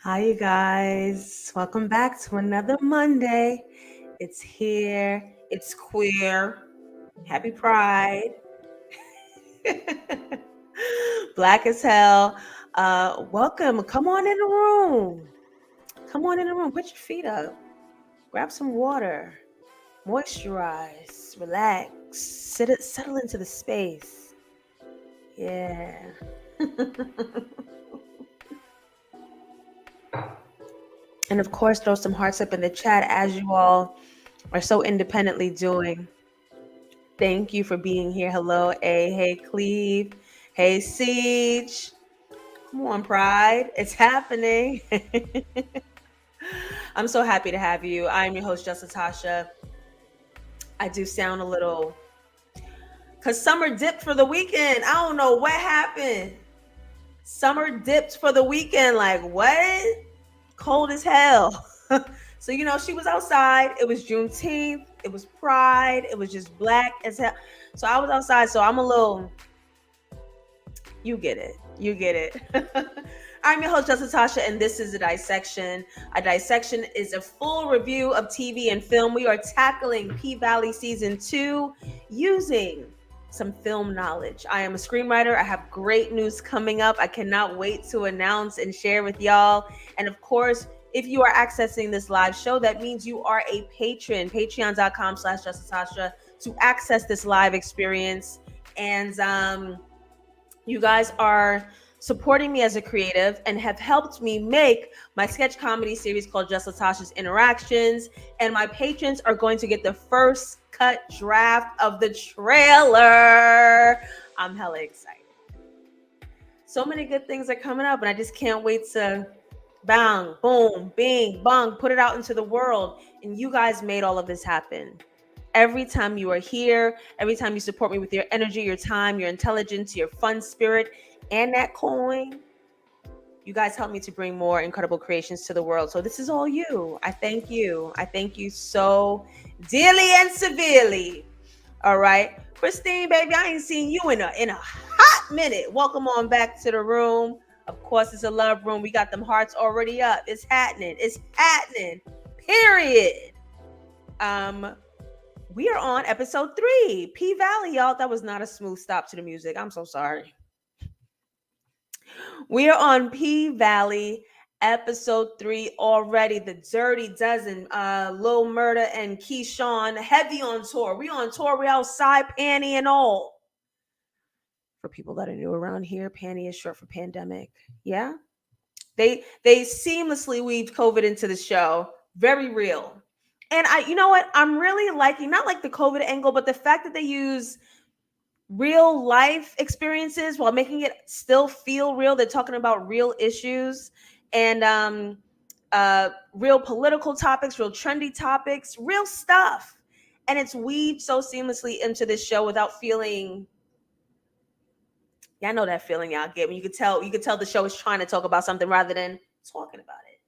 Hi, you guys. Welcome back to another Monday. It's here. It's queer. Happy Pride. Black as hell. Welcome. Come on in the room. Come on in the room. Put your feet up. Grab some water. Moisturize. Relax. Settle into the space. Yeah. And of course, throw some hearts up in the chat as you all are so independently doing. Thank you for being here. Hello, A. Hey, Cleve. Hey, Siege. Come on, Pride. It's happening. I'm so happy to have you. I'm your host, JustLatasha. I do sound a little, because summer dipped for the weekend. I don't know what happened. Summer dipped for the weekend. Like, what? Cold as hell. So, she was outside. It was Juneteenth. It was Pride. It was just black as hell. So I was outside. So I'm a little, you get it. You get it. I'm your host, JustLatasha, and this is a dissection. A dissection is a full review of TV and film. We are tackling P-Valley Season 2 using some film knowledge. I am a screenwriter. I have great news coming up. I cannot wait to announce and share with y'all. And of course, if you are accessing this live show, that means you are a patron. Patreon.com/JustLatasha to access this live experience. And you guys are supporting me as a creative and have helped me make my sketch comedy series called JustLatasha's Interactions. And my patrons are going to get the first cut draft of the trailer. I'm hella excited. So many good things are coming up, and I just can't wait to bang, boom, bing, bong, put it out into the world. And you guys made all of this happen. Every time you are here, every time you support me with your energy, your time, your intelligence, your fun spirit, and that coin, you guys help me to bring more incredible creations to the world. So this is all you. I thank you. I thank you so dearly and severely. All right. Christine, baby, I ain't seen you in a hot minute. Welcome on back to the room. Of course, it's a love room. We got them hearts already up. It's happening. It's happening. Period. We are on episode 3, P-Valley, y'all. That was not a smooth stop to the music. I'm so sorry. We are on P-Valley, episode 3 already. The Dirty Dozen, Lil Murda and Keyshawn, heavy on tour. We on tour. We outside, panty and all. For people that are new around here, panty is short for pandemic. Yeah? They seamlessly weaved COVID into the show. Very real. And you know what? I'm really liking, not like the COVID angle, but the fact that they use real life experiences while making it still feel real. They're talking about real issues and real political topics, real trendy topics, real stuff. And it's weaved so seamlessly into this show without feeling, yeah, I know that feeling y'all get when you could tell the show is trying to talk about something rather than talking about it.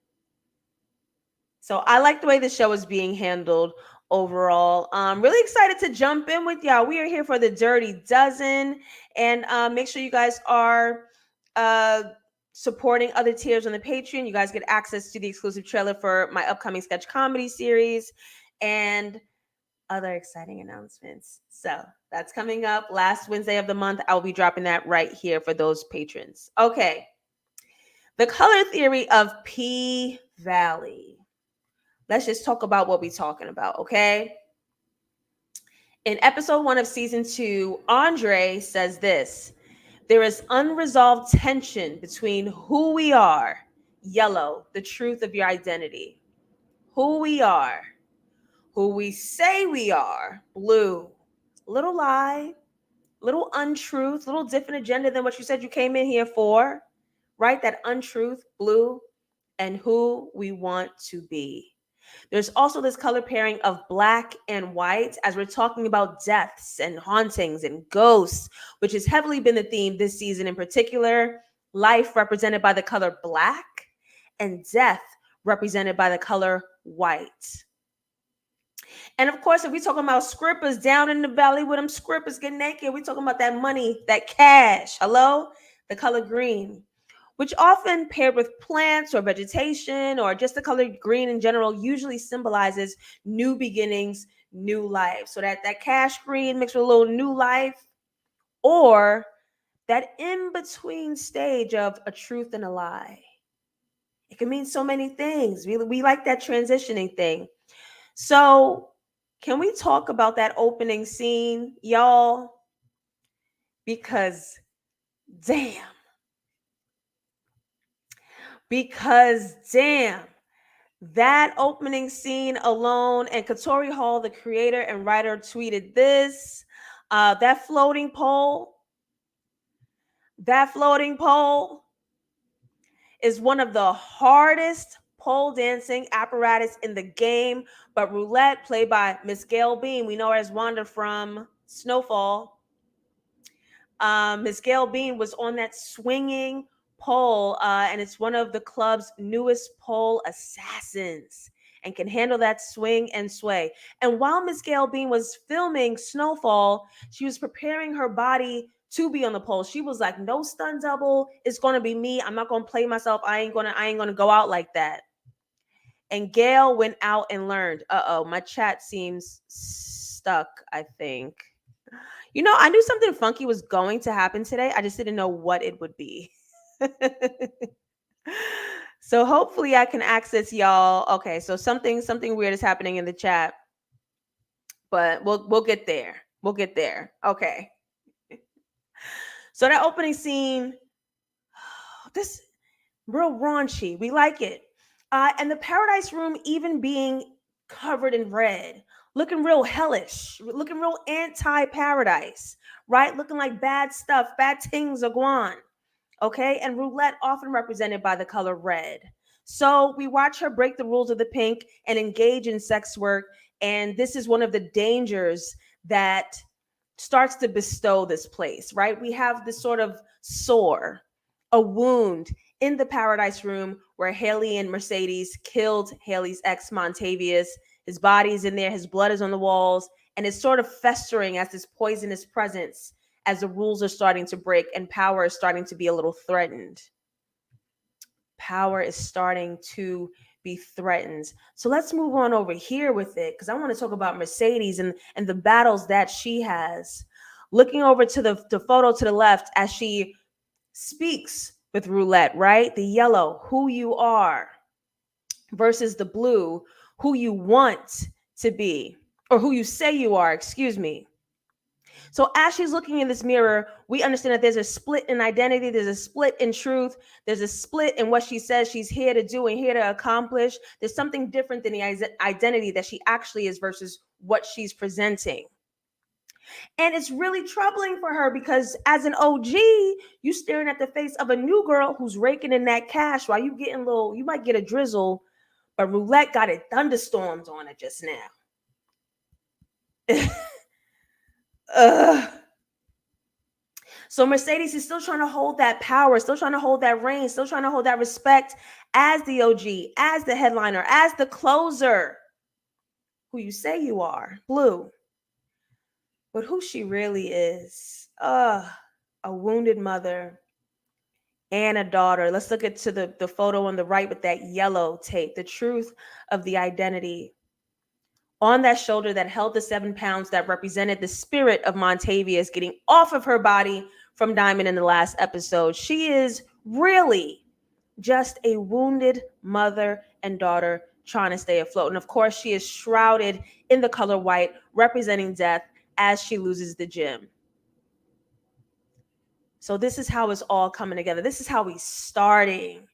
So I like the way the show is being handled overall. I'm really excited to jump in with y'all. We are here for the Dirty Dozen, and make sure you guys are supporting other tiers on the Patreon. You guys get access to the exclusive trailer for my upcoming sketch comedy series and other exciting announcements. So that's coming up last Wednesday of the month. I'll be dropping that right here for those patrons. Okay. The color theory of P-Valley. Let's just talk about what we're talking about, okay? In episode 1 of season 2, Andre says this: there is unresolved tension between who we are, yellow, the truth of your identity, who we are, who we say we are, blue, little lie, little untruth, little different agenda than what you said you came in here for, right? That untruth, blue, and who we want to be. There's also this color pairing of black and white as we're talking about deaths and hauntings and ghosts, which has heavily been the theme this season in particular. Life represented by the color black and death represented by the color white. And of course, if we're talking about scrippers down in the valley with them scrippers get naked, we're talking about that money, that cash. Hello? The color green. which often paired with plants or vegetation or just the color green in general, usually symbolizes new beginnings, new life. So that cash green mixed with a little new life, or that in between stage of a truth and a lie. It can mean so many things. We like that transitioning thing. So, can we talk about that opening scene, y'all? Because damn. Because damn. That opening scene alone, and Katori Hall, the creator and writer, tweeted this. That floating pole is one of the hardest pole dancing apparatus in the game. But Roulette, played by Miss Gail Bean, we know her as Wanda from Snowfall. Miss Gail Bean was on that swinging pole, and it's one of the club's newest pole assassins and can handle that swing and sway. And while Miss Gail Bean was filming Snowfall, she was preparing her body to be on the pole. She was like, no stunt double, it's gonna be me. I'm not gonna play myself. I ain't gonna go out like that. And Gail went out and learned. Uh-oh, my chat seems stuck, I think. You know, I knew something funky was going to happen today. I just didn't know what it would be. So hopefully I can access y'all. Okay, so something weird is happening in the chat. But we'll get there. We'll get there. Okay. So that opening scene, this real raunchy. We like it. And the Paradise Room even being covered in red, looking real hellish, looking real anti-paradise, right? Looking like bad stuff, bad things are gone. Okay, and Roulette often represented by the color red. So we watch her break the rules of the pink and engage in sex work. And this is one of the dangers that starts to bestow this place, right? We have this sort of sore, a wound in the Paradise Room where Haley and Mercedes killed Haley's ex Montavious. His body's in there, his blood is on the walls, and it's sort of festering as this poisonous presence as the rules are starting to break and power is starting to be a little threatened. Power is starting to be threatened. So let's move on over here with it, because I want to talk about Mercedes and the battles that she has. Looking over to the photo to the left as she speaks with Roulette, right? The yellow, who you are, versus the blue, who you want to be, or who you say you are, excuse me. So as she's looking in this mirror, we understand that there's a split in identity, there's a split in truth, there's a split in what she says she's here to do and here to accomplish. There's something different than the identity that she actually is versus what she's presenting. And it's really troubling for her because as an OG, you staring at the face of a new girl who's raking in that cash while you getting little, you might get a drizzle, but Roulette got it thunderstorms on it just now. So Mercedes is still trying to hold that power, still trying to hold that reign, still trying to hold that respect as the OG, as the headliner, as the closer, who you say you are, Blue. But who she really is, a wounded mother and a daughter. Let's look at to the photo on the right with that yellow tape, the truth of the identity. On that shoulder that held the 7 pounds that represented the spirit of Montavious getting off of her body from Diamond in the last episode. She is really just a wounded mother and daughter trying to stay afloat. And of course, she is shrouded in the color white, representing death as she loses the gym. So this is how it's all coming together. This is how we're starting.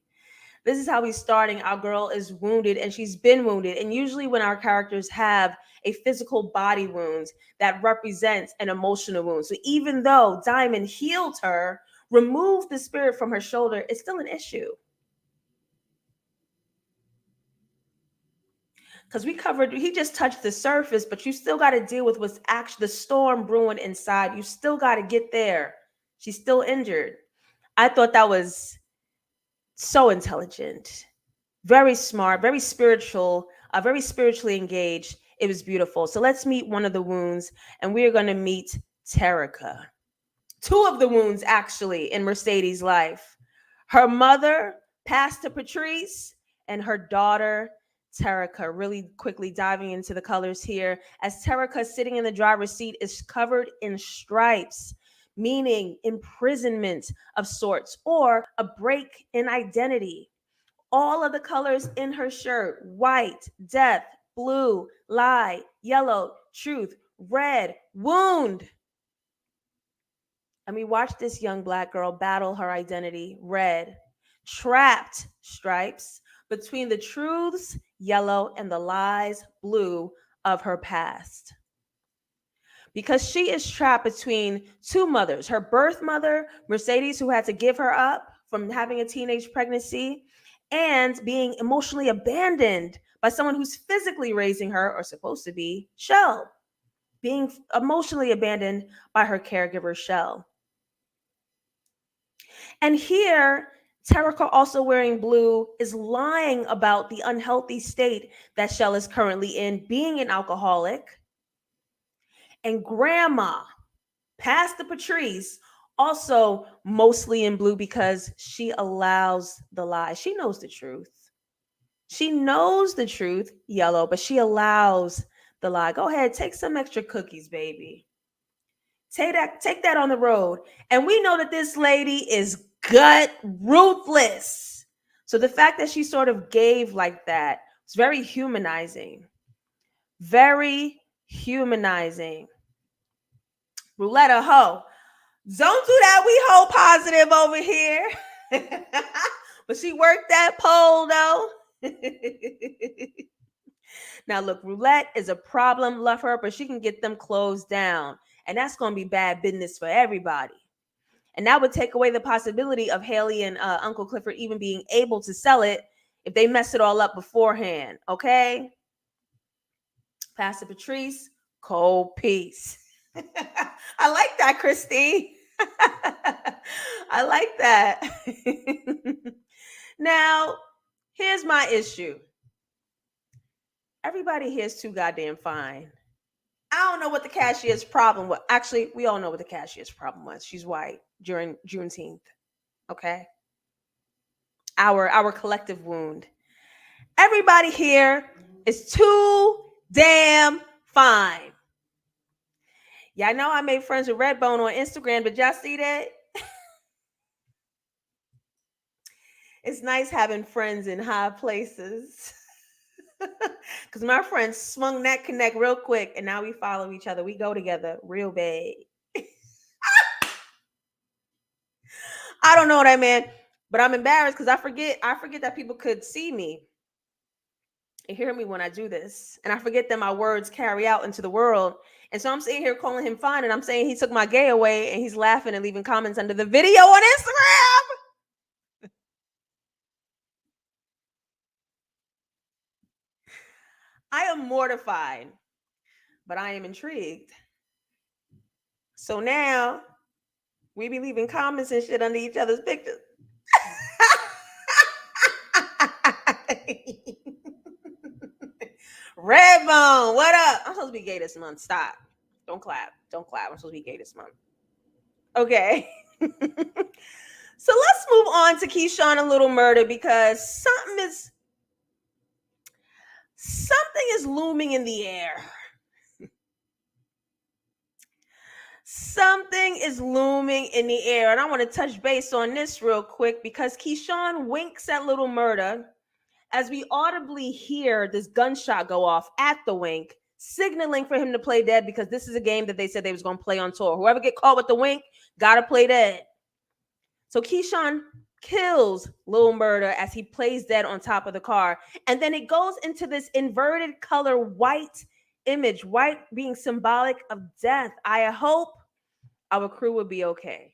This is how we're starting. Our girl is wounded and she's been wounded. And usually when our characters have a physical body wound, that represents an emotional wound. So even though Diamond healed her, removed the spirit from her shoulder, it's still an issue. Because he just touched the surface, but you still got to deal with what's actually the storm brewing inside. You still got to get there. She's still injured. I thought that was so intelligent, very smart, very spiritual, very spiritually engaged. It was beautiful. So let's meet one of the wounds, and we are going to meet Terica. Two of the wounds, actually, in Mercedes' life. Her mother, Pastor Patrice, and her daughter, Terica. Really quickly diving into the colors here, as Terica, sitting in the driver's seat, is covered in stripes, meaning imprisonment of sorts or a break in identity. All of the colors in her shirt: white, death; blue, lie; yellow, truth; red, wound. And we watched this young Black girl battle her identity: red; trapped, stripes; between the truths, yellow, and the lies, blue, of her past. Because she is trapped between two mothers: her birth mother, Mercedes, who had to give her up from having a teenage pregnancy, and being emotionally abandoned by someone who's physically raising her, or supposed to be, Shell. Being emotionally abandoned by her caregiver, Shell. And here, Terica, also wearing blue, is lying about the unhealthy state that Shell is currently in, being an alcoholic. And Grandma, Pastor Patrice, also mostly in blue because she allows the lie. She knows the truth. She knows the truth, yellow, but she allows the lie. Go ahead, take some extra cookies, baby. Take that on the road. And we know that this lady is gut ruthless. So the fact that she sort of gave like that was very humanizing. Very humanizing. Roulette a hoe. Don't do that. We hoe positive over here. But she worked that pole though. Now look, Roulette is a problem. Love her, but she can get them closed down. And that's going to be bad business for everybody. And that would take away the possibility of Haley and Uncle Clifford even being able to sell it if they mess it all up beforehand. Okay? Pastor Patrice, cold peace. I like that, Christine. I like that. Now, here's my issue. Everybody here is too goddamn fine. I don't know what the cashier's problem was. Actually, we all know what the cashier's problem was. She's white during Juneteenth. Okay. Our collective wound. Everybody here is too damn fine. Yeah, I know I made friends with Redbone on Instagram. Did y'all see that? It's nice having friends in high places. Because my friends swung that connect real quick, and now we follow each other. We go together real bad. I don't know what I meant, but I'm embarrassed because I forget that people could see me and hear me when I do this. And I forget that my words carry out into the world. And so I'm sitting here calling him fine, and I'm saying he took my gay away, and he's laughing and leaving comments under the video on Instagram. I am mortified, but I am intrigued. So now we be leaving comments and shit under each other's pictures. Redbone, what up? I'm supposed to be gay this month. Stop. Don't clap. Don't clap. I'm supposed to be gay this month. Okay. So let's move on to Keyshawn and Little Murder, because something is looming in the air. Something is looming in the air. And I want to touch base on this real quick because Keyshawn winks at Little Murder as we audibly hear this gunshot go off at the wink, signaling for him to play dead, because this is a game that they said they was going to play on tour. Whoever get caught with the wink, got to play dead. So Keyshawn kills Little Murder as he plays dead on top of the car. And then it goes into this inverted color white image, white being symbolic of death. I hope our crew will be okay.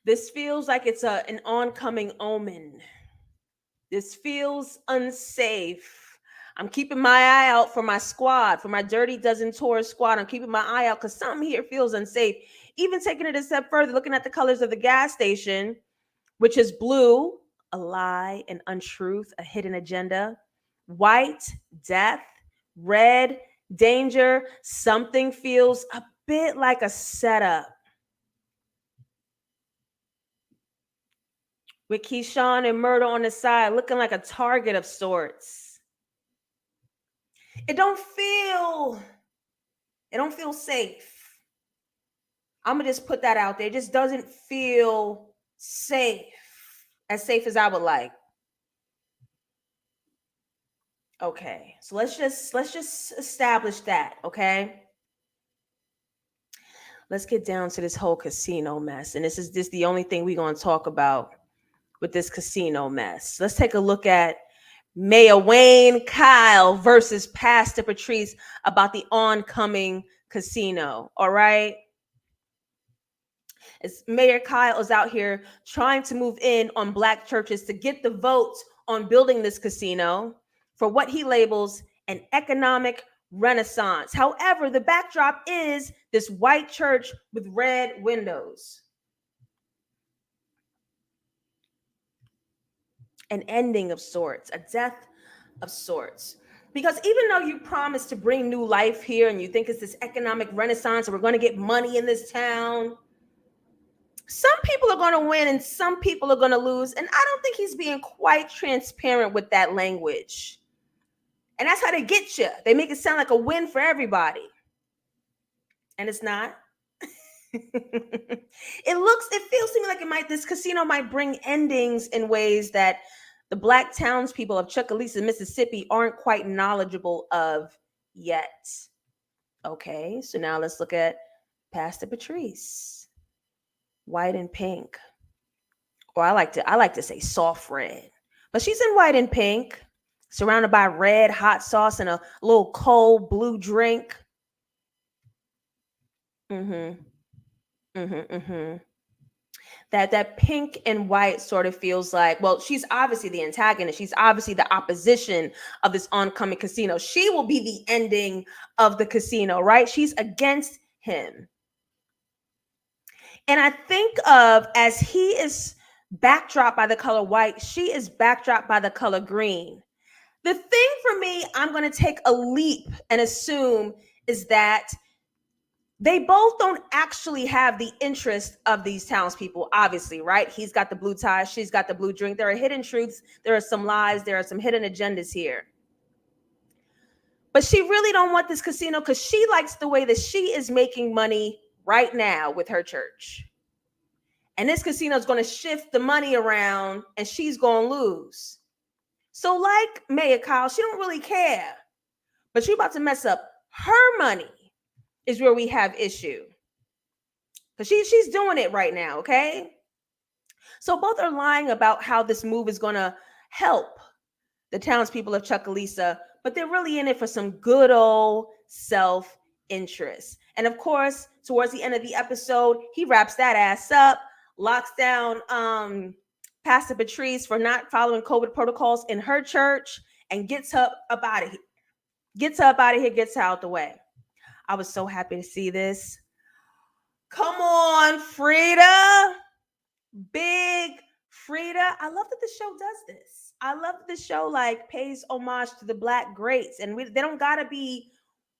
This feels like it's an oncoming omen. This feels unsafe. I'm keeping my eye out for my squad, for my Dirty Dozen Tour squad. I'm keeping my eye out because something here feels unsafe. Even taking it a step further, looking at the colors of the gas station, which is blue, a lie, an untruth, a hidden agenda; white, death; red, danger. Something feels a bit like a setup. with Keyshawn and Murder on the side, looking like a target of sorts. It don't feel safe. I'm gonna just put that out there. It just doesn't feel safe, as safe as I would like. Okay, so let's just establish that. Okay, let's get down to this whole casino mess, and this is the only thing we're gonna talk about with this casino mess. Let's take a look at Mayor Wayne Kyle versus Pastor Patrice about the oncoming casino. All right. As Mayor Kyle is out here trying to move in on Black churches to get the votes on building this casino for what he labels an economic renaissance. However, the backdrop is this white church with red windows. An ending of sorts, a death of sorts. Because even though you promise to bring new life here and you think it's this economic renaissance and we're going to get money in this town, some people are going to win and some people are going to lose. And I don't think he's being quite transparent with that language. And that's how they get you. They make it sound like a win for everybody. And it's not. It feels to me like this casino might bring endings in ways that the Black townspeople of Chucalissa, Mississippi aren't quite knowledgeable of yet. Okay, so now let's look at Pastor Patrice. White and pink. Or I like to say soft red. But she's in white and pink, surrounded by red hot sauce and a little cold blue drink. Mm-hmm. Mm-hmm. Mm-hmm. That pink and white sort of feels like, well, she's obviously the antagonist. She's obviously the opposition of this oncoming casino. She will be the ending of the casino, right? She's against him. And I think of, as he is backdropped by the color white, she is backdropped by the color green. The thing for me, I'm going to take a leap and assume is that they both don't actually have the interest of these townspeople, obviously, right? He's got the blue tie, she's got the blue drink. There are hidden truths, there are some lies, there are some hidden agendas here. But she really don't want this casino because she likes the way that she is making money right now with her church. And this casino is going to shift the money around and she's going to lose. So like Mayor Kyle, she don't really care. But she's about to mess up her money is where we have issue. Because she's doing it right now, okay? So both are lying about how this move is going to help the townspeople of Chucalissa, but they're really in it for some good old self-interest. And of course, towards the end of the episode, he wraps that ass up, locks down Pastor Patrice for not following COVID protocols in her church, and gets her up out of here. Gets her out the way. I was so happy to see this. Come on, Freedia. Big Freedia. I love that the show does this. I love that the show like pays homage to the Black greats. And they don't gotta be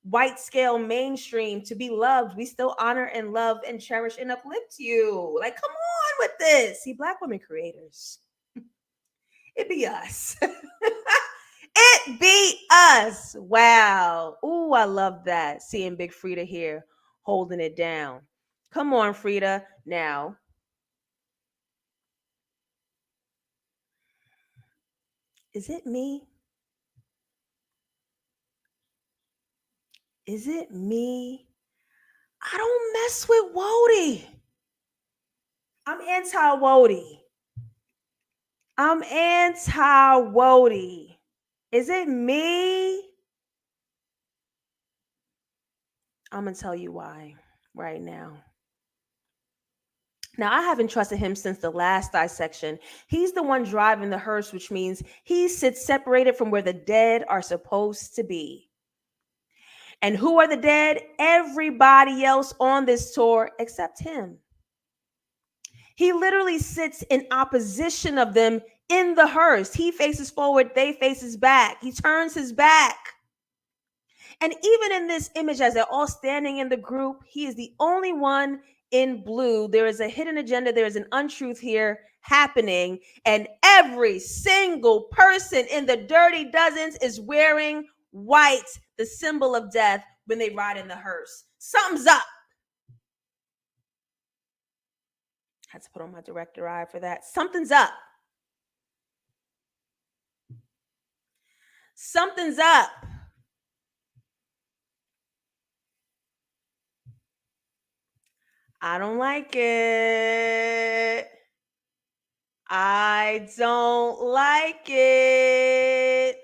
white scale mainstream to be loved. We still honor and love and cherish and uplift you. Like, come on with this. See, Black women creators. It be us. It be us. Wow. Ooh, I love that. Seeing Big Freedia here holding it down. Come on, Freedia. Now, is it me? Is it me? I don't mess with Wodie. I'm anti-Wodie. I'm anti-Wodie. Is it me? I'm going to tell you why right now. Now, I haven't trusted him since the last dissection. He's the one driving the hearse, which means he sits separated from where the dead are supposed to be. And who are the dead? Everybody else on this tour except him. He literally sits in opposition of them in the hearse. He faces forward, they faces back. He turns his back. And even in this image, as they're all standing in the group, he is the only one in blue. There is a hidden agenda. There is an untruth here happening. And every single person in the Dirty Dozens is wearing white, the symbol of death, when they ride in the hearse. Something's up. Had to put on my director eye for that. Something's up. Something's up. I don't like it. I don't like it.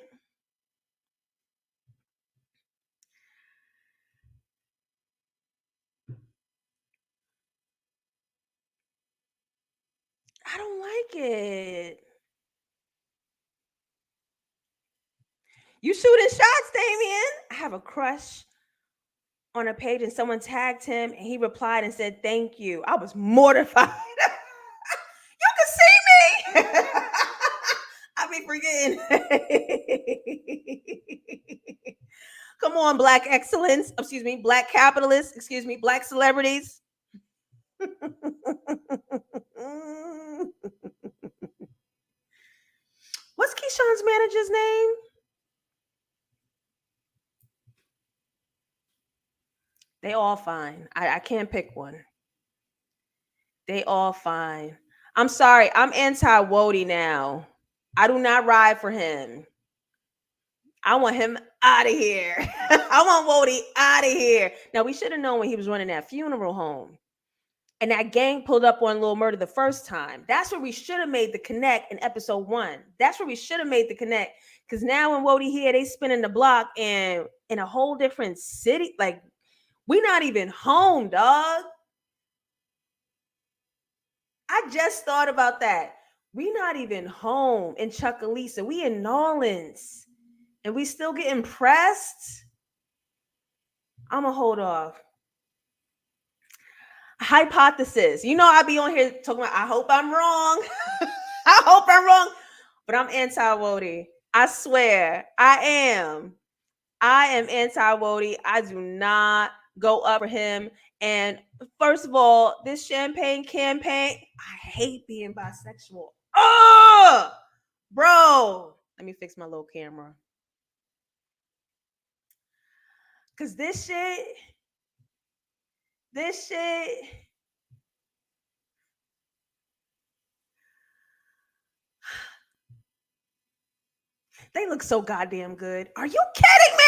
I don't like it. You shooting shots, Damien. I have a crush on a page and someone tagged him and he replied and said, "Thank you." I was mortified. You can see me. I be forgetting. Come on, Black excellence. Excuse me, Black capitalists. Excuse me, Black celebrities. What's Keyshawn's manager's name? They all fine. I can't pick one. They all fine. I'm sorry. I'm anti-Wodie now. I do not ride for him. I want him out of here. I want Wodie out of here. Now, we should have known when he was running that funeral home. And that gang pulled up on Lil Murder the first time. That's where we should have made the connect in episode 1. That's where we should have made the connect. Because now when Wodie here, they spinning the block and in a whole different city. Like, we not even home, dog. I just thought about that. We not even home in Chuckalisa. We in Nolans. And we still getting pressed. I'm going to hold off. Hypothesis. You know, I be on here talking about, I hope I'm wrong. I hope I'm wrong. But I'm anti-Wodie. I swear. I am anti-Wodie. I do not go up for him. And first of all, this champagne campaign, I hate being bisexual. Oh, bro. Let me fix my little camera. Because this shit, they look so goddamn good. Are you kidding me?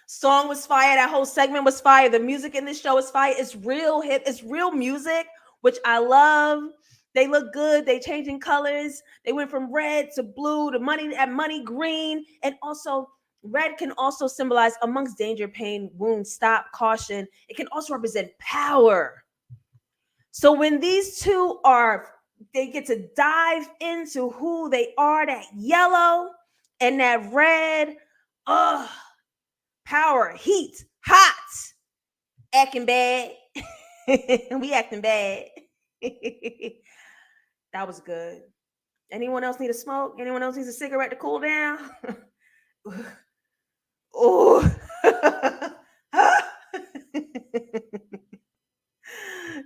Song was fire. That whole segment was fire. The music in this show is fire. It's real hip. It's real music, which I love. They look good. They changing colors. They went from red to blue to money green. And also, red can also symbolize amongst danger, pain, wound, stop, caution. It can also represent power. So when these two they get to dive into who they are, that yellow and that red, power, heat, hot, acting bad. We acting bad. That was good. Anyone else need a smoke? Anyone else needs a cigarette to cool down? Oh.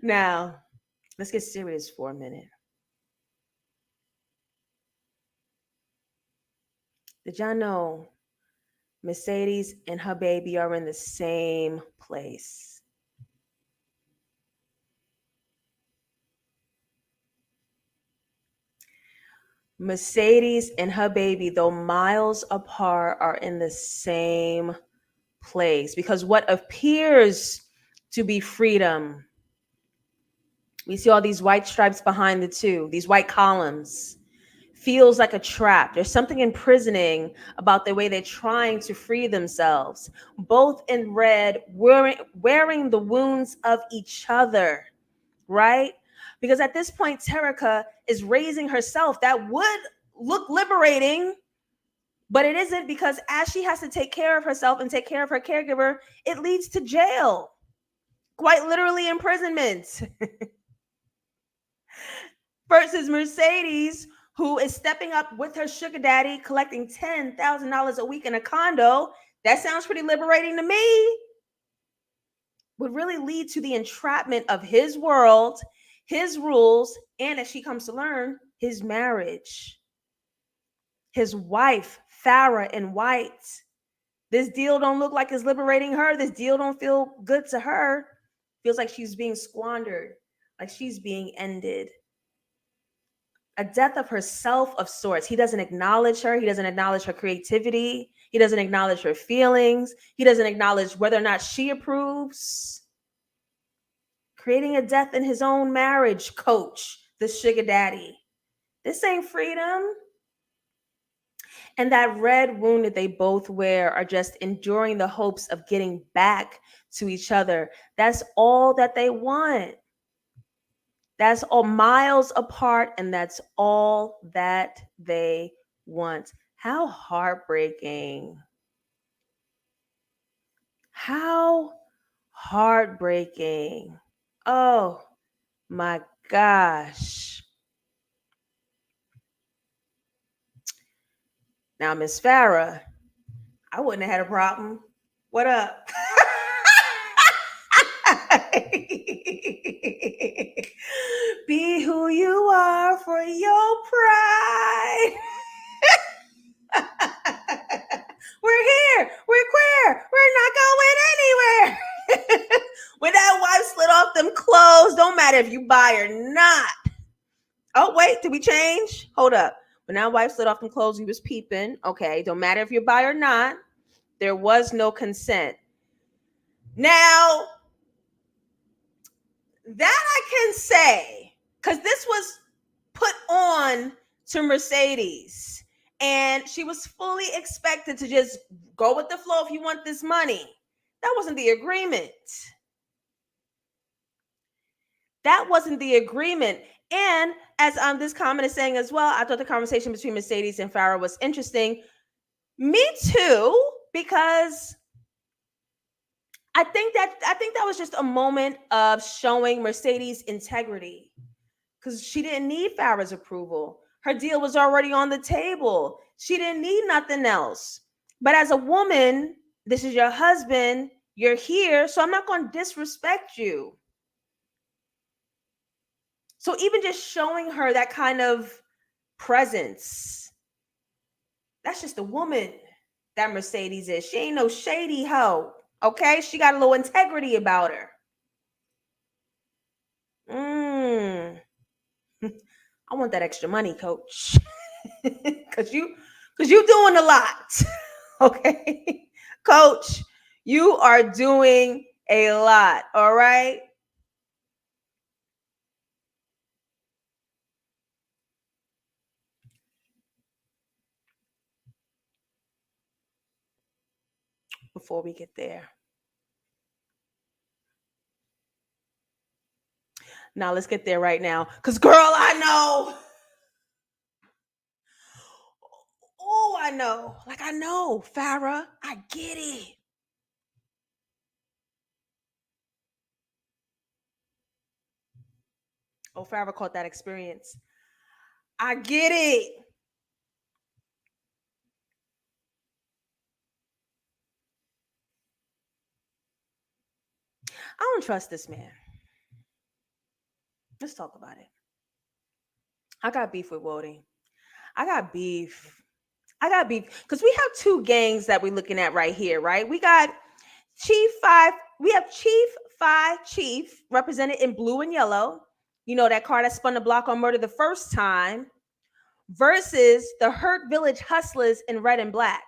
Now, let's get serious for a minute. Did y'all know Mercedes and her baby are in the same place? Mercedes and her baby, though miles apart, are in the same place because what appears to be freedom, we see all these white stripes behind the two, these white columns, feels like a trap. There's something imprisoning about the way they're trying to free themselves, both in red, wearing the wounds of each other, right? Because at this point, Terica is raising herself. That would look liberating, but it isn't, because as she has to take care of herself and take care of her caregiver, it leads to jail, quite literally imprisonment. Versus Mercedes, who is stepping up with her sugar daddy, collecting $10,000 a week in a condo. That sounds pretty liberating to me. would really lead to the entrapment of his world, his rules, and as she comes to learn, his marriage. His wife, Farrah in white. This deal don't look like it's liberating her. This deal don't feel good to her. Feels like she's being squandered, like she's being ended. A death of herself of sorts. He doesn't acknowledge her. He doesn't acknowledge her creativity. He doesn't acknowledge her feelings. He doesn't acknowledge whether or not she approves. Creating a death in his own marriage, coach, the sugar daddy. This ain't freedom. And that red wound that they both wear are just enduring the hopes of getting back to each other. That's all that they want. That's all, miles apart, and that's all that they want. How heartbreaking. How heartbreaking. Oh my gosh. Now, Miss Farrah, I wouldn't have had a problem. What up? Be who you are for your pride. We're here. We're queer. We're not going anywhere. When that wife slid off them clothes, don't matter if you buy or not. Oh, wait, did we change? Hold up. When that wife slid off them clothes, he was peeping. Okay, don't matter if you buy or not. There was no consent. Now, that I can say, because this was put on to Mercedes, and she was fully expected to just go with the flow if you want this money. That wasn't the agreement. That wasn't the agreement. And as this comment is saying as well, I thought the conversation between Mercedes and Pharaoh was interesting. Me too, because I think that was just a moment of showing Mercedes' integrity, because she didn't need Farrah's approval. Her deal was already on the table. She didn't need nothing else. But as a woman, this is your husband. You're here, so I'm not going to disrespect you. So even just showing her that kind of presence, that's just a woman that Mercedes is. She ain't no shady hoe, okay? She got a little integrity about her. I want that extra money, coach. Cause you doing a lot. Okay. Coach, you are doing a lot. All right. Before we get there. Now let's get there right now. Cause girl, I know. Oh, I know. Like I know, Farrah. I get it. Oh, Farrah caught that experience. I get it. I don't trust this man. Let's talk about it. I got beef with Wodie. I got beef. I got beef because we have two gangs that we're looking at right here, right? We got Chief Five. We have Chief Five Chief represented in blue and yellow. You know, that car that spun the block on murder the first time, versus the Hurt Village Hustlers in red and black.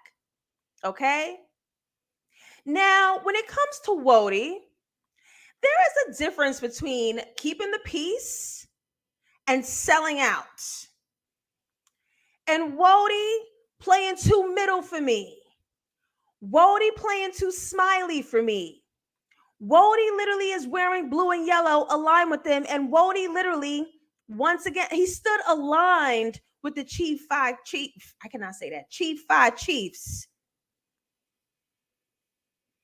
Okay. Now, when it comes to Wodie, there is a difference between keeping the peace and selling out. And Wodie playing too middle for me. Wodie playing too smiley for me. Wodie literally is wearing blue and yellow aligned with them. And Wodie literally, once again, he stood aligned with the Chief Five Chief. I cannot say that. Chief Five Chiefs.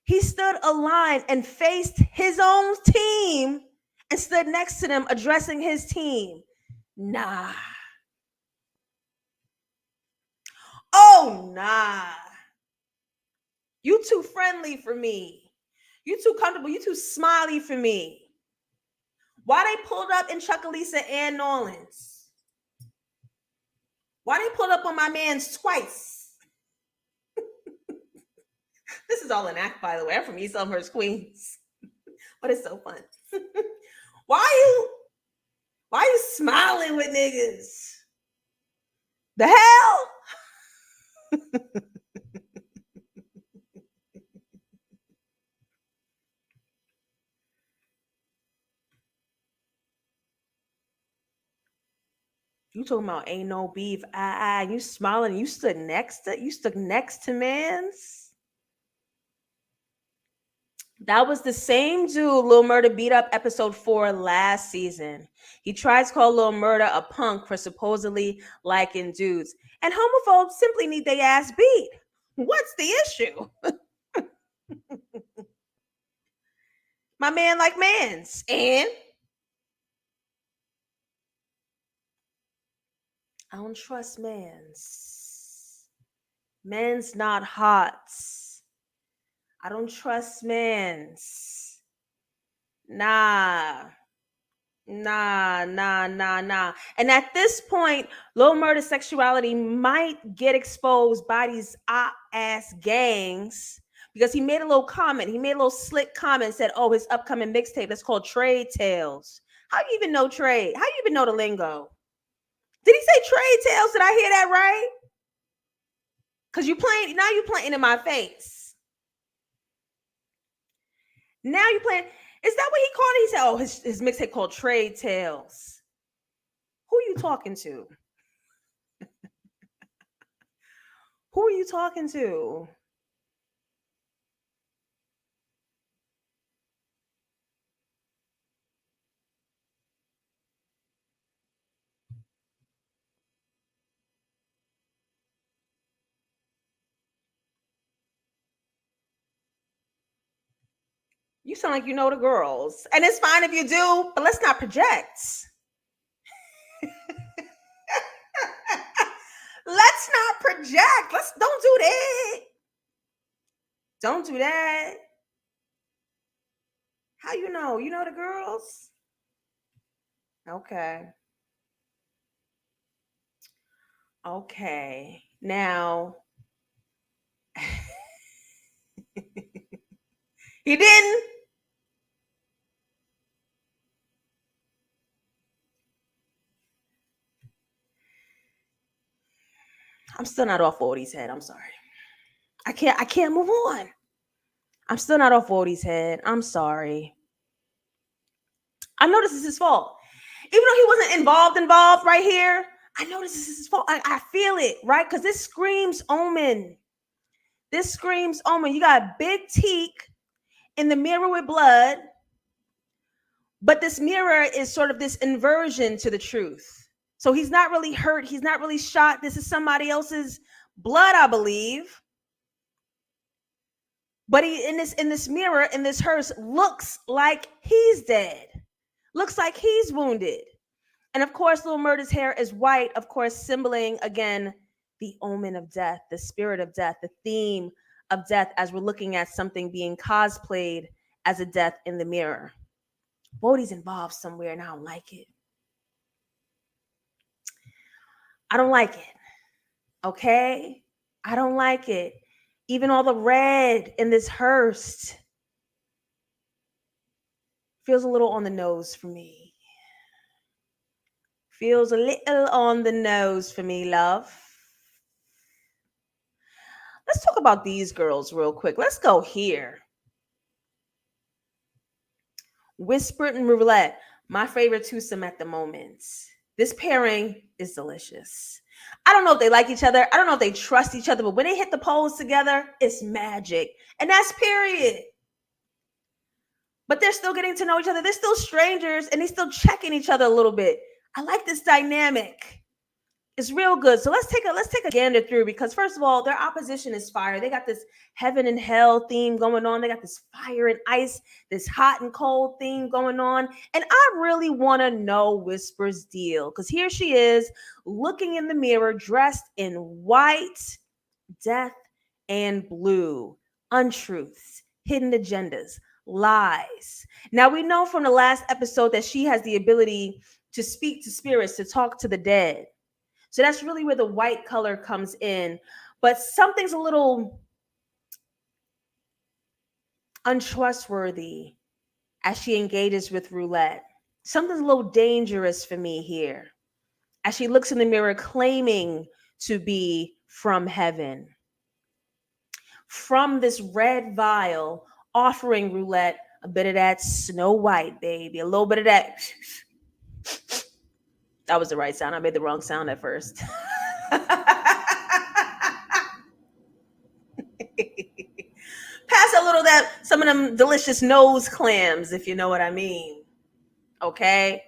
He stood aligned and faced his own team and stood next to them addressing his team. Nah. Oh, nah. You too friendly for me. You too comfortable. You too smiley for me. Why they pulled up in Chuckalisa and Nolans? Why they pulled up on my man's twice? This is all an act, by the way. I'm from East Elmhurst, Queens. But it's so fun. Why you smiling with niggas? The hell? You talking about ain't no beef? You smiling? You stood next to man's. That was the same dude Lil Murda beat up episode 4 last season. He tried to call Lil Murda a punk for supposedly liking dudes. And homophobes simply need their ass beat. What's the issue? My man like mans. And I don't trust mans. Men's not hot. I don't trust mans. Nah. And at this point, Lil Murda's sexuality might get exposed by these ass gangs because he made a little comment. He made a little slick comment, said, oh, his upcoming mixtape that's called Trade Tales. How you even know trade? How you even know the lingo? Did he say trade tales? Did I hear that right? Because you playing in my face. Now you playing. Is that what he called it? He said, oh, his mixtape called Trade Tales. Who are you talking to? Who are you talking to? You sound like you know the girls. And it's fine if you do, but let's not project. Let's not project. Don't do that. Don't do that. How you know? You know the girls? Okay. Okay. Now he didn't. I'm still not off Wodie's head. I'm sorry. I can't move on. I'm still not off Wodie's head. I'm sorry. I know this is his fault. Even though he wasn't involved right here, I know this is his fault. I feel it, right? Because this screams omen. This screams omen. You got Big Teak in the mirror with blood, but this mirror is sort of this inversion to the truth. So he's not really hurt. He's not really shot. This is somebody else's blood, I believe. But he in this mirror, in this hearse, looks like he's dead. Looks like he's wounded. And of course, Lil Murda's hair is white, of course, symboling again the omen of death, the spirit of death, the theme of death as we're looking at something being cosplayed as a death in the mirror. Wodie's involved somewhere and I don't like it. I don't like it. Okay? I don't like it. Even all the red in this hearse feels a little on the nose for me. Feels a little on the nose for me, love. Let's talk about these girls real quick. Let's go here. Whispered and Roulette, my favorite twosome at the moment. This pairing is delicious. I don't know if they like each other. I don't know if they trust each other, but when they hit the poles together, it's magic. And that's period. But they're still getting to know each other. They're still strangers and they're still checking each other a little bit. I like this dynamic. It's real good. So let's take a gander through because first of all, their opposition is fire. They got this heaven and hell theme going on. They got this fire and ice, this hot and cold theme going on. And I really want to know Whisper's deal because here she is looking in the mirror, dressed in white, death, and blue. Untruths, hidden agendas, lies. Now we know from the last episode that she has the ability to speak to spirits, to talk to the dead. So that's really where the white color comes in. But something's a little untrustworthy as she engages with Roulette. Something's a little dangerous for me here as she looks in the mirror claiming to be from heaven. From this red vial, offering Roulette a bit of that Snow White, baby, a little bit of that. That was the right sound. I made the wrong sound at first. Pass a little that some of them delicious nose clams, if you know what I mean. Okay?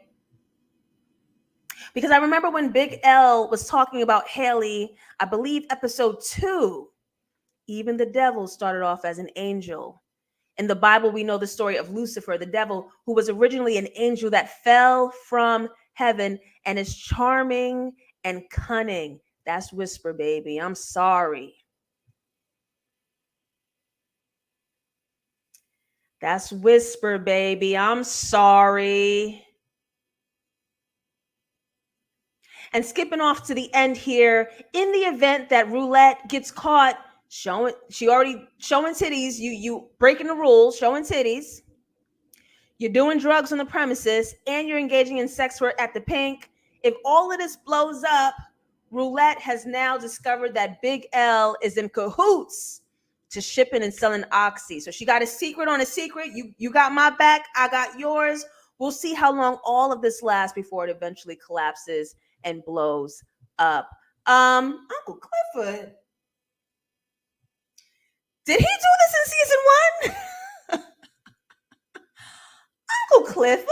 Because I remember when Big L was talking about Haley, I believe episode 2, even the devil started off as an angel. In the Bible, we know the story of Lucifer, the devil, who was originally an angel that fell from heaven and is charming and cunning. That's Whisper, baby. I'm sorry. That's Whisper, baby. I'm sorry. And skipping off to the end here, in the event that Roulette gets caught showing, she already showing titties, you breaking the rules, showing titties, you're doing drugs on the premises, and you're engaging in sex work at the Pink. If all of this blows up, Roulette has now discovered that Big L is in cahoots to shipping and selling oxy. So she got a secret on a secret. You got my back, I got yours. We'll see how long all of this lasts before it eventually collapses and blows up. Uncle Clifford, did he do this in season 1? Uncle Clifford?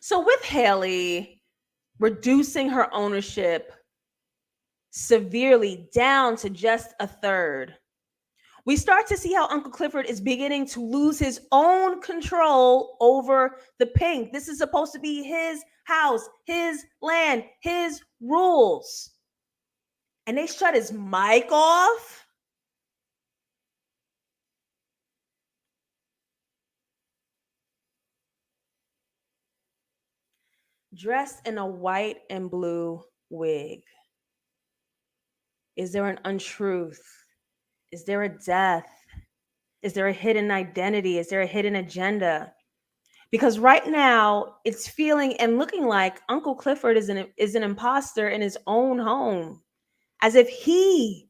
So with Haley reducing her ownership severely down to just a third, we start to see how Uncle Clifford is beginning to lose his own control over the Pink. This is supposed to be his house, his land, his rules. And they shut his mic off. Dressed in a white and blue wig. Is there an untruth? Is there a death? Is there a hidden identity? Is there a hidden agenda? Because right now it's feeling and looking like Uncle Clifford is an imposter in his own home, as if he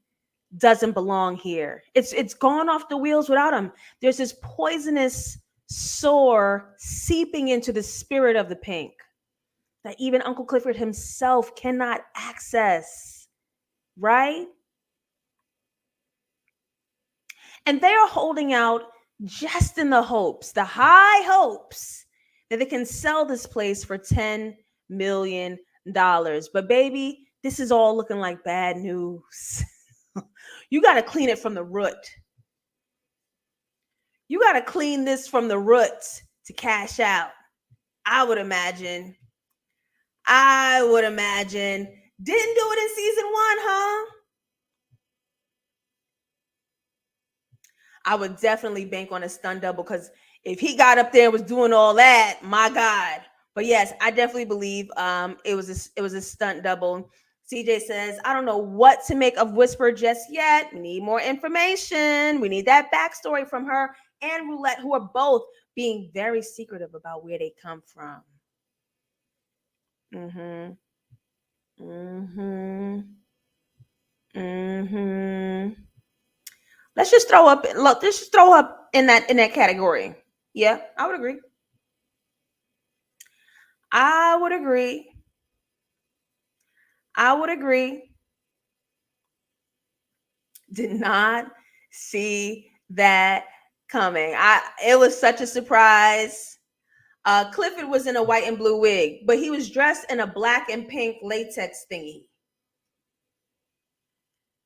doesn't belong here. It's gone off the wheels without him. There's this poisonous sore seeping into the spirit of the Pink that even Uncle Clifford himself cannot access, right? And they are holding out just in the hopes, the high hopes, that they can sell this place for $10 million. But baby, this is all looking like bad news. You got to clean it from the root. You got to clean this from the roots to cash out. I would imagine. Didn't do it in season 1, huh? I would definitely bank on a stunt double, because if he got up there and was doing all that, my God. But yes, I definitely believe it was a stunt double. CJ says, I don't know what to make of Whisper just yet. We need more information. We need that backstory from her and Roulette, who are both being very secretive about where they come from. Mm-hmm. Mm-hmm. Mm-hmm. Let's just throw up. Look, let's just throw up in that category. Yeah, I would agree. I would agree. I would agree. Did not see that coming. It was such a surprise. Clifford was in a white and blue wig, but he was dressed in a black and pink latex thingy.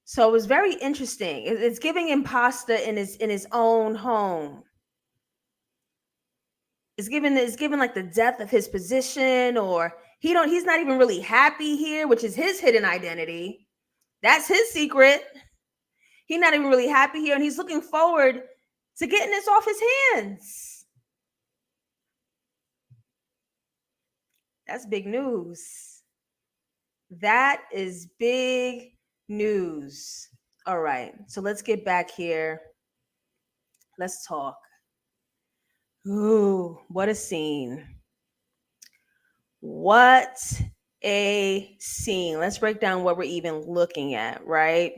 So it was very interesting. It's giving imposter in his own home. It's given like the death of his position, or he's not even really happy here, which is his hidden identity. That's his secret. He's not even really happy here, and he's looking forward to getting this off his hands. That's big news. That is big news. All right, so let's get back here. Let's talk. Ooh, what a scene. What a scene. Let's break down what we're even looking at, right?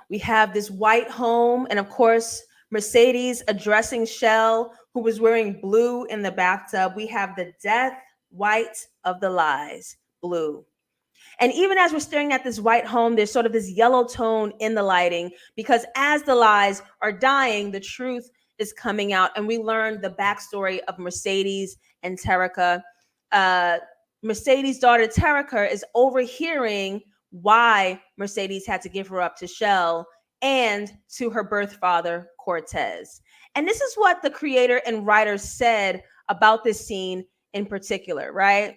We have this white home, and of course, Mercedes addressing Shell, who was wearing blue in the bathtub. We have the death white of the lies, blue. And even as we're staring at this white home, there's sort of this yellow tone in the lighting, because as the lies are dying, the truth is coming out. And we learn the backstory of Mercedes and Terica. Mercedes' daughter, Terica, is overhearing why Mercedes had to give her up to Shell and to her birth father, Cortez. And this is what the creator and writer said about this scene in particular, right?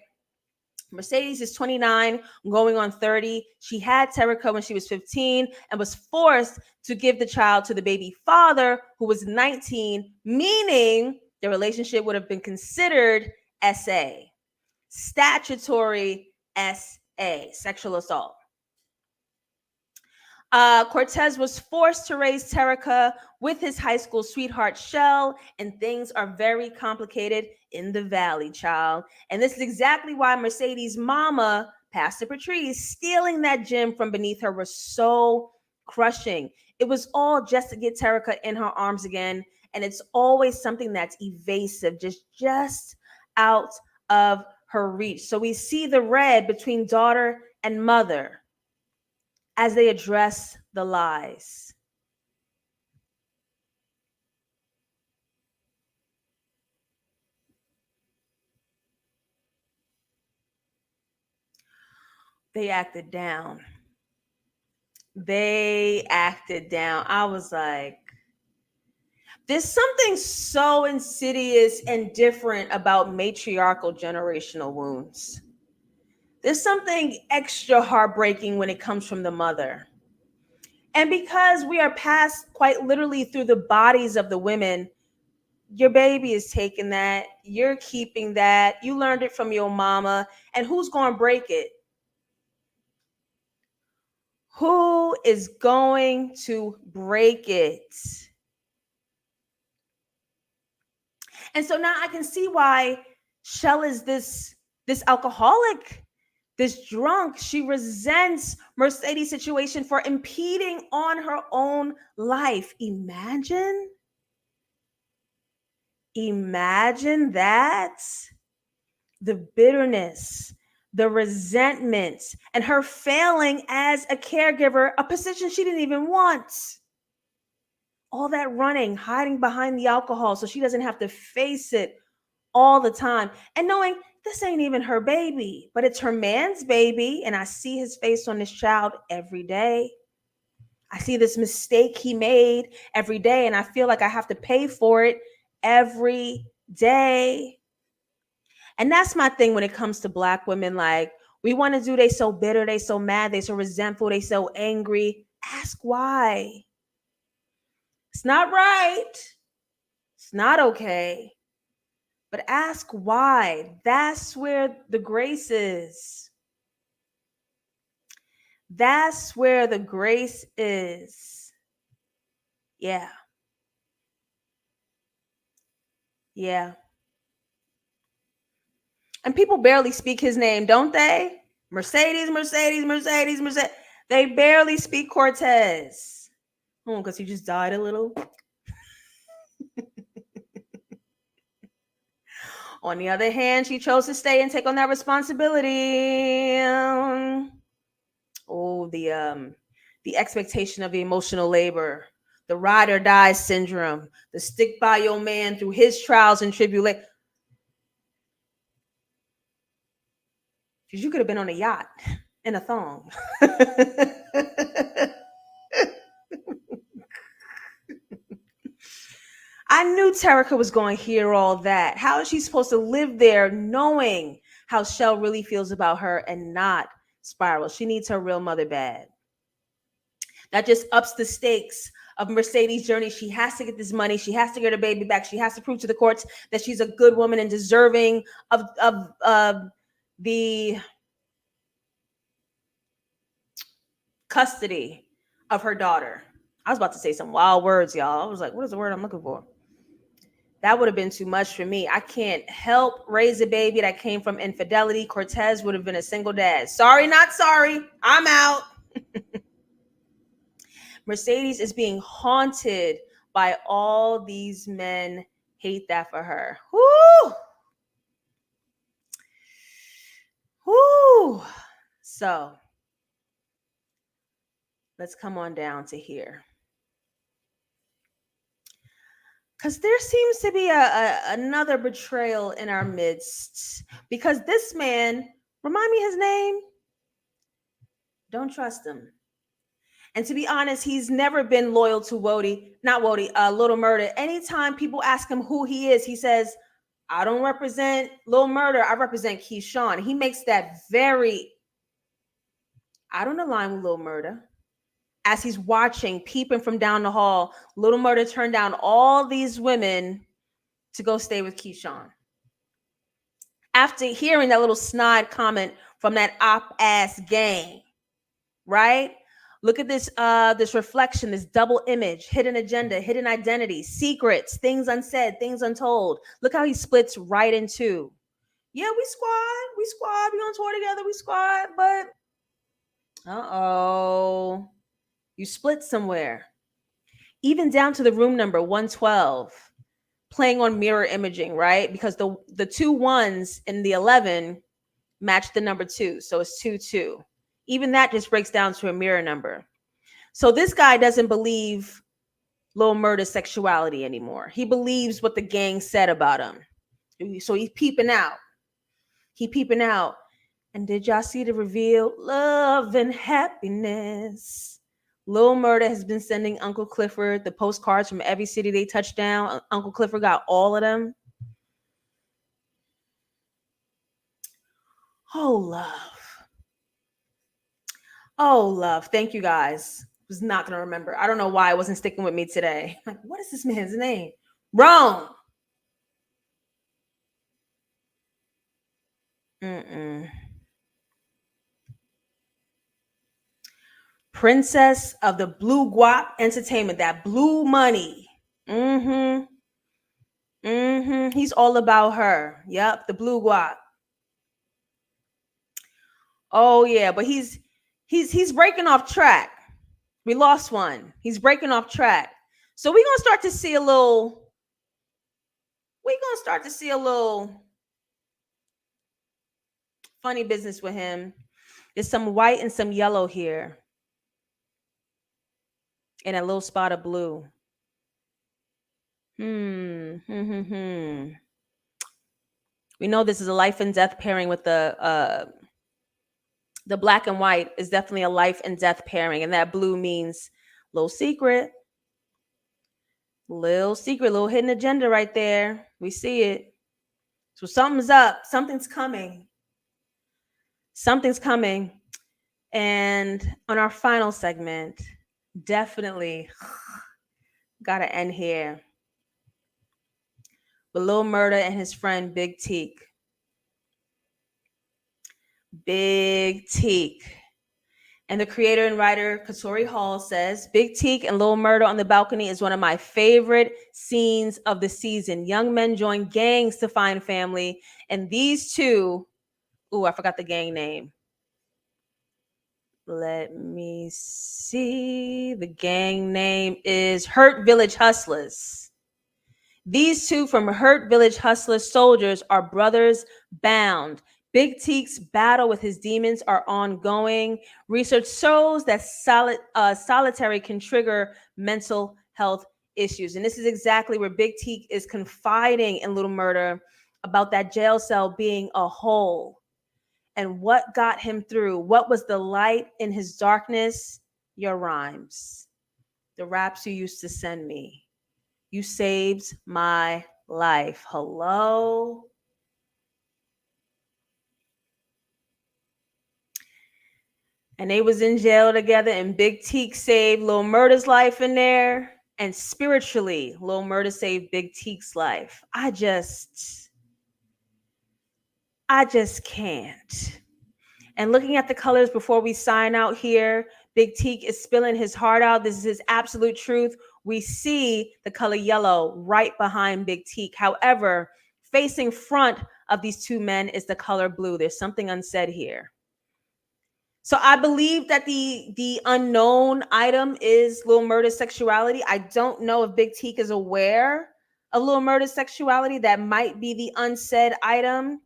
Mercedes is 29, going on 30. She had Terica when she was 15 and was forced to give the child to the baby father, who was 19, meaning the relationship would have been considered SA, statutory SA, sexual assault. Cortez was forced to raise Terica with his high school sweetheart, Shell, and things are very complicated in the Valley, child. And this is exactly why Mercedes' mama, Pastor Patrice, stealing that gem from beneath her was so crushing. It was all just to get Terica in her arms again, and it's always something that's evasive, just out of her reach. So we see the red between daughter and mother as they address the lies. They acted down. They acted down. I was like, there's something so insidious and different about matriarchal generational wounds. There's something extra heartbreaking when it comes from the mother. And because we are passed quite literally through the bodies of the women, your baby is taking that, you're keeping that, you learned it from your mama, and who's going to break it? Who is going to break it? And so now I can see why Shell is this alcoholic, this drunk. She resents Mercedes' situation for impeding on her own life. Imagine that. The bitterness, the resentment, and her failing as a caregiver, a position she didn't even want. All that running, hiding behind the alcohol so she doesn't have to face it all the time. And knowing this ain't even her baby, but it's her man's baby. And I see his face on this child every day. I see this mistake he made every day, and I feel like I have to pay for it every day. And that's my thing when it comes to Black women. Like, we want to do, they so bitter, they so mad, they so resentful, they so angry. Ask why. It's not right. It's not okay. But ask why. That's where the grace is. That's where the grace is. Yeah. Yeah. And people barely speak his name, don't they? Mercedes. They barely speak Cortez. Because he just died a little. On the other hand, she chose to stay and take on that responsibility. The expectation of the emotional labor, the ride or die syndrome, the stick by your man through his trials and tribulations. Because you could have been on a yacht in a thong. I knew Terica was going to hear all that? How is she supposed to live there knowing how Shell really feels about her and not Spiral? She needs her real mother bad. That just ups the stakes of Mercedes' journey. She has to get this money. She has to get her baby back. She has to prove to the courts that she's a good woman and deserving of the custody of her daughter. I was about to say some wild words, y'all. I was like, what is the word I'm looking for? That would have been too much for me. I can't help raise a baby that came from infidelity. Cortez would have been a single dad. Sorry, not sorry. I'm out. Mercedes is being haunted by all these men. Hate that for her. Whoo! Whoo! So let's come on down to here. Because there seems to be another betrayal in our midst. Because this man, remind me his name? Don't trust him. And to be honest, he's never been loyal to Wodie, not Wodie, Little Murder. Anytime people ask him who he is, he says, I don't represent Little Murder. I represent Keyshawn. He makes that very, I don't align with Little Murder. As he's watching, peeping from down the hall, Little Murder turned down all these women to go stay with Keyshawn. After hearing that little snide comment from that op-ass gang, right? Look at this this reflection, this double image, hidden agenda, hidden identity, secrets, things unsaid, things untold. Look how he splits right in two. Yeah, we squad, we on tour together, we squad, but uh-oh, you split somewhere. Even down to the room number 112, playing on mirror imaging, right? Because the two ones in the 11 match the number 2, so it's 2-2. Even that just breaks down to a mirror number. So this guy doesn't believe Lil Murder's sexuality anymore. He believes what the gang said about him. So he's peeping out. And did y'all see the reveal? Love and happiness. Lil Murder has been sending Uncle Clifford the postcards from every city they touched down. Uncle Clifford got all of them. Oh, love. Oh, love. Thank you, guys. Was not going to remember. I don't know why it wasn't sticking with me today. Like, what is this man's name? Rome. Princess of the Blue Guap Entertainment, that blue money. He's all about her. Yep, the Blue Guap. Oh yeah, but he's breaking off track. We lost one. He's breaking off track. So we're gonna start to see a little. Funny business with him. There's some white and some yellow here. And a little spot of blue. We know this is a life and death pairing with the black and white is definitely a life and death pairing. And that blue means little secret, little hidden agenda right there. We see it. So something's up. Something's coming. And on our final segment, definitely gotta end here. With Lil Murder and his friend Big Teak. Big Teak. And the creator and writer Katori Hall says, Big Teak and Lil Murder on the balcony is one of my favorite scenes of the season. Young men join gangs to find family. And these two, I forgot the gang name. Let me see. The gang name is Hurt Village Hustlers. These two from Hurt Village Hustlers soldiers are brothers bound. Big Teak's battle with his demons are ongoing. Research shows that solitary can trigger mental health issues. And this is exactly where Big Teak is confiding in Little Murder about that jail cell being a hole. And what got him through? What was the light in his darkness? Your rhymes. The raps you used to send me. You saved my life. Hello? And they was in jail together, and Big Teak saved Lil Murda's life in there. And spiritually, Lil Murda saved Big Teak's life. I just can't. And looking at the colors before we sign out here, Big Teak is spilling his heart out. This is his absolute truth. We see the color yellow right behind Big Teak. However, facing front of these two men is the color blue. There's something unsaid here. So I believe that the unknown item is Lil Murda's sexuality. I don't know if Big Teak is aware of Lil Murda's sexuality. That might be the unsaid item,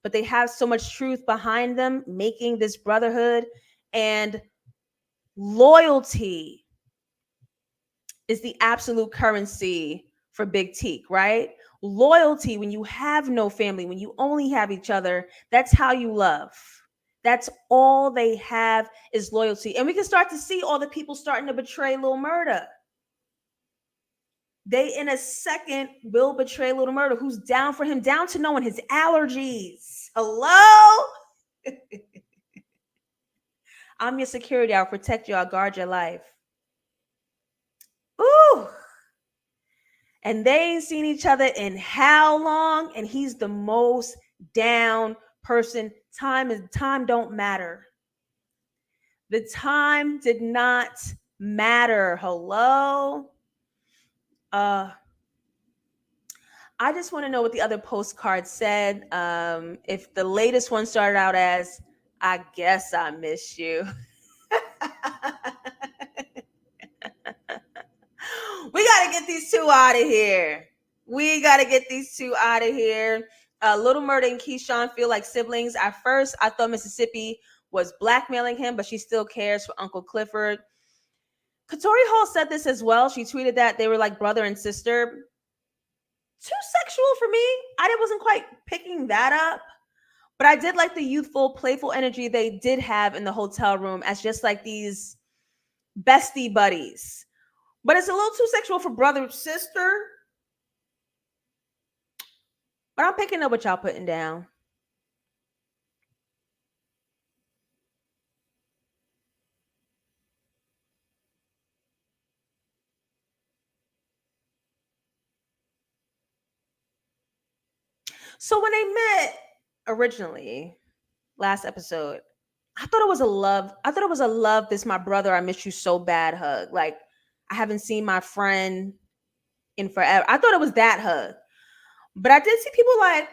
but they have so much truth behind them, making this brotherhood. And loyalty is the absolute currency for Big Teak, right? Loyalty, when you have no family, when you only have each other, that's how you love. That's all they have is loyalty. And we can start to see all the people starting to betray Lil Murda. They, in a second, will betray Lil Murda, who's down for him, down to knowing his allergies. Hello? I'm your security. I'll protect you. I'll guard your life. Ooh. And they ain't seen each other in how long? And he's the most down person. Time don't matter. The time did not matter. Hello? I just want to know what the other postcard said. If the latest one started out as, I guess I miss you. We got to get these two out of here. We got to get these two out of here. Little Murda and Keyshawn feel like siblings. At first, I thought Mississippi was blackmailing him, but she still cares for Uncle Clifford. Katori Hall said this as well. She tweeted that they were like brother and sister. Too sexual for me. I wasn't quite picking that up. But I did like the youthful, playful energy they did have in the hotel room as just like these bestie buddies. But it's a little too sexual for brother sister. But I'm picking up what y'all putting down. So when they met originally, last episode, I thought it was a love. This my brother. I miss you so bad hug. Like, I haven't seen my friend in forever. I thought it was that hug. But I did see people like,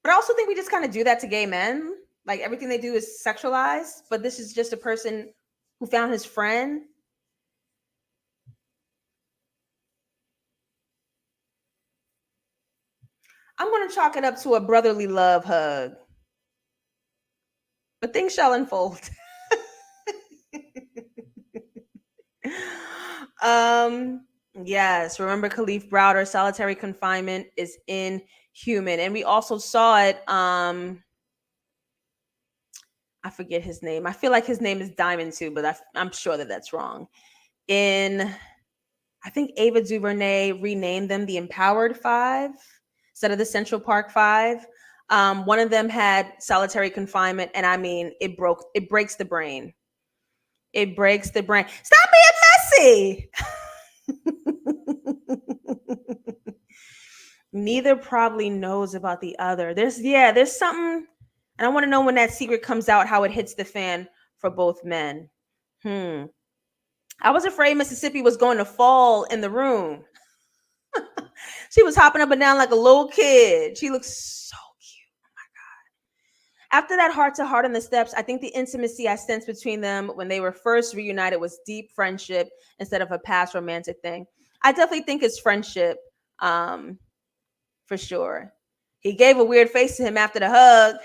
but I also think we just kind of do that to gay men. Like, everything they do is sexualized. But this is just a person who found his friend. I'm going to chalk it up to a brotherly love hug. But things shall unfold. Yes, remember Khalif Browder, solitary confinement is inhuman. And we also saw it, I forget his name. I feel like his name is Diamond too, but I'm sure that that's wrong. I think Ava DuVernay renamed them the Empowered Five instead of the Central Park Five. One of them had solitary confinement, and I mean, it breaks the brain. It breaks the brain. Stop being messy. Neither probably knows about the other. There's something, and I want to know when that secret comes out, how it hits the fan for both men. I was afraid Mississippi was going to fall in the room. She was hopping up and down like a little kid. She looks so cute. Oh my God. After that heart-to-heart on the steps, I think the intimacy I sensed between them when they were first reunited was deep friendship instead of a past romantic thing. I definitely think it's friendship, for sure. He gave a weird face to him after the hug.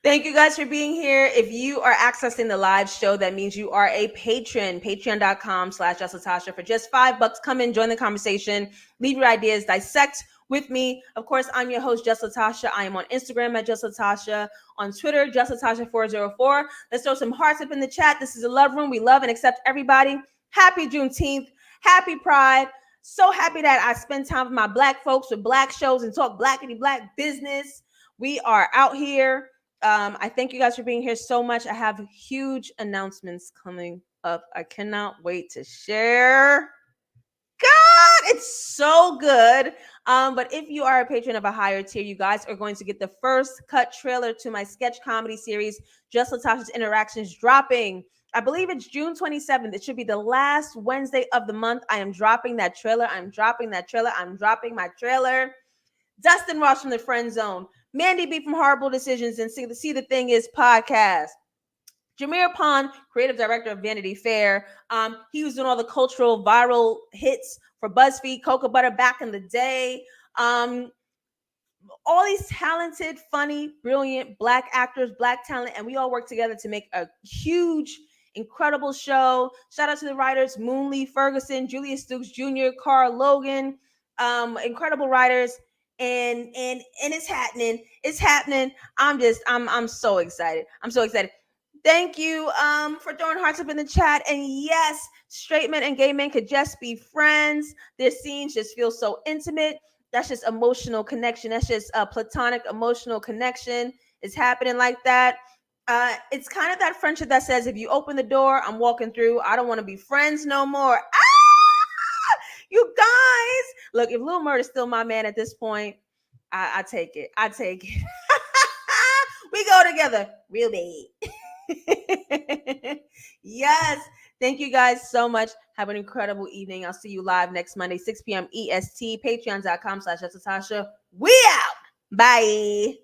Thank you guys for being here. If you are accessing the live show, that means you are a patron. Patreon.com/JustLatasha. For just $5, come in, join the conversation, leave your ideas, dissect with me. Of course, I'm your host, JustLatasha. I am on Instagram at JustLatasha, on Twitter, JustLatasha404. Let's throw some hearts up in the chat. This is a love room. We love and accept everybody. Happy Juneteenth. Happy Pride. So happy that I spend time with my Black folks with Black shows and talk Blackity Black business. We are out here. I thank you guys for being here so much. I have huge announcements coming up. I cannot wait to share. God, it's so good. But if you are a patron of a higher tier, you guys are going to get the first cut trailer to my sketch comedy series, Just Latasha's Interactions, dropping. I believe it's June 27th. It should be the last Wednesday of the month. I am dropping that trailer. I'm dropping my trailer. Dustin Ross from The Friend Zone, Mandy B from Horrible Decisions and See the Thing Is podcast. Jameer Pond, creative director of Vanity Fair. He was doing all the cultural viral hits for BuzzFeed, Cocoa Butter back in the day. All these talented, funny, brilliant Black actors, Black talent, and we all work together to make a huge, incredible show. Shout out to the writers, Moonlee Ferguson, Julius Stokes Jr., Carl Logan, incredible writers. And it's happening. It's happening. I'm so excited. I'm so excited. Thank you for throwing hearts up in the chat. And yes, straight men and gay men could just be friends. Their scenes just feel so intimate. That's just emotional connection. That's just a platonic emotional connection. It's happening like that. It's kind of that friendship that says, if you open the door, I'm walking through. I don't want to be friends no more. You guys. Look, if Lil Murd is still my man at this point, I take it. I take it. We go together real bad. Yes. Thank you guys so much. Have an incredible evening. I'll see you live next Monday, 6 p.m. EST, patreon.com/JustLatasha. We out. Bye.